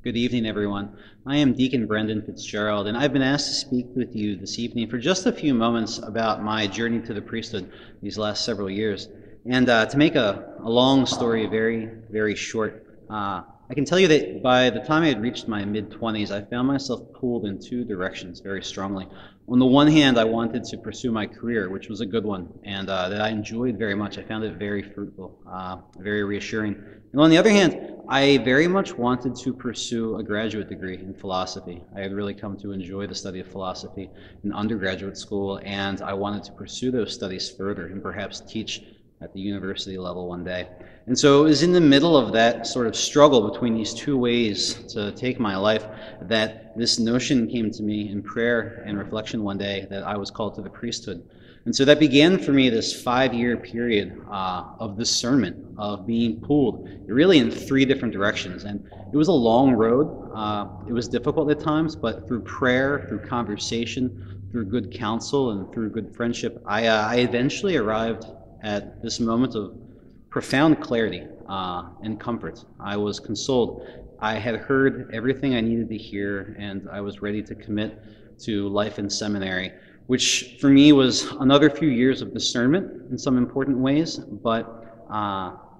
Good evening, everyone. I am Deacon Brendan Fitzgerald, and I've been asked to speak with you this evening for just a few moments about my journey to the priesthood these last several years. And to make a long story very, very short, I can tell you that by the time I had reached my mid-20s, I found myself pulled in two directions very strongly. On the one hand, I wanted to pursue my career, which was a good one, and that I enjoyed very much. I found it very fruitful, very reassuring. And on the other hand, I very much wanted to pursue a graduate degree in philosophy. I had really come to enjoy the study of philosophy in undergraduate school, and I wanted to pursue those studies further and perhaps teach at the university level one day. And so it was in the middle of that sort of struggle between these two ways to take my life that this notion came to me in prayer and reflection one day that I was called to the priesthood. And so that began for me this 5-year period of discernment, of being pulled really in 3 different directions. And it was a long road. It was difficult at times, but through prayer, through conversation, through good counsel, and through good friendship, I eventually arrived at this moment of profound clarity and comfort. I was consoled. I had heard everything I needed to hear, and I was ready to commit to life in seminary, which for me was another few years of discernment in some important ways. But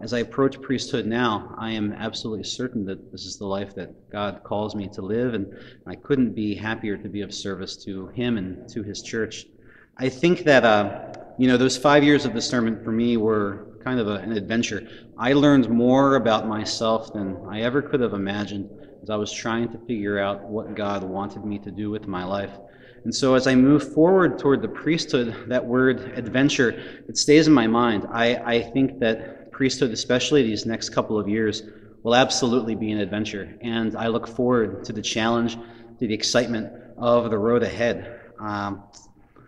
as I approach priesthood now, I am absolutely certain that this is the life that God calls me to live, and I couldn't be happier to be of service to Him and to His church. I think that those 5 years of discernment for me were kind of an adventure. I learned more about myself than I ever could have imagined as I was trying to figure out what God wanted me to do with my life. And so as I move forward toward the priesthood, that word adventure, it stays in my mind. I think that priesthood, especially these next couple of years, will absolutely be an adventure. And I look forward to the challenge, to the excitement of the road ahead.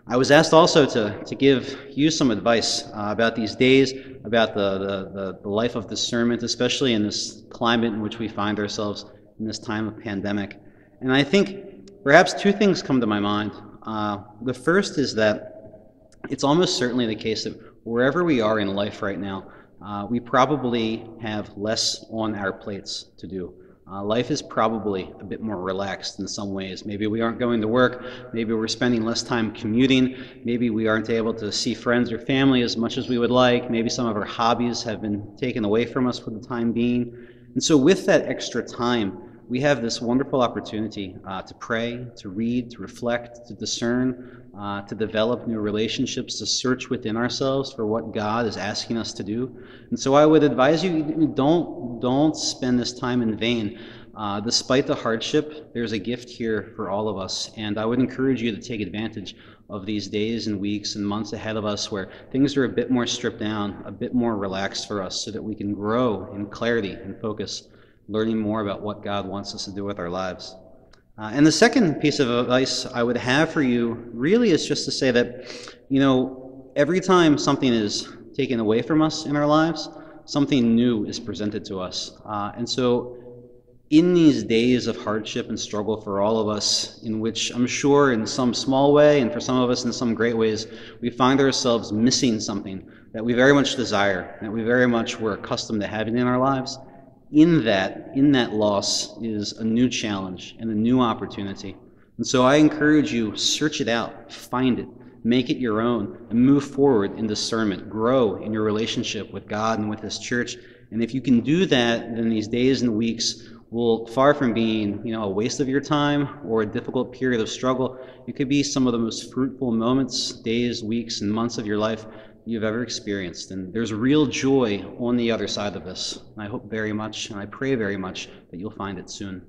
I was asked also to give you some advice about these days, about the life of discernment, especially in this climate in which we find ourselves in this time of pandemic. And I think perhaps 2 things come to my mind. The first is that it's almost certainly the case that wherever we are in life right now, we probably have less on our plates to do. Life is probably a bit more relaxed in some ways. Maybe we aren't going to work, maybe we're spending less time commuting, maybe we aren't able to see friends or family as much as we would like, maybe some of our hobbies have been taken away from us for the time being. And so with that extra time, we have this wonderful opportunity to pray, to read, to reflect, to discern, to develop new relationships, to search within ourselves for what God is asking us to do. And so I would advise you, don't spend this time in vain. Despite the hardship, there's a gift here for all of us, and I would encourage you to take advantage of these days and weeks and months ahead of us where things are a bit more stripped down, a bit more relaxed for us so that we can grow in clarity and focus, learning more about what God wants us to do with our lives. And the second piece of advice I would have for you really is just to say that, every time something is taken away from us in our lives, something new is presented to us. And so in these days of hardship and struggle for all of us, in which I'm sure in some small way, and for some of us in some great ways, we find ourselves missing something that we very much desire, that we very much were accustomed to having in our lives, in that loss is a new challenge and a new opportunity. And so I encourage you, search it out, find it, make it your own, and move forward in discernment. Grow in your relationship with God and with His church. And if you can do that, then these days and weeks will, far from being a waste of your time or a difficult period of struggle, it could be some of the most fruitful moments, days, weeks, and months of your life you've ever experienced. And there's real joy on the other side of this. And I hope very much, and I pray very much, that you'll find it soon.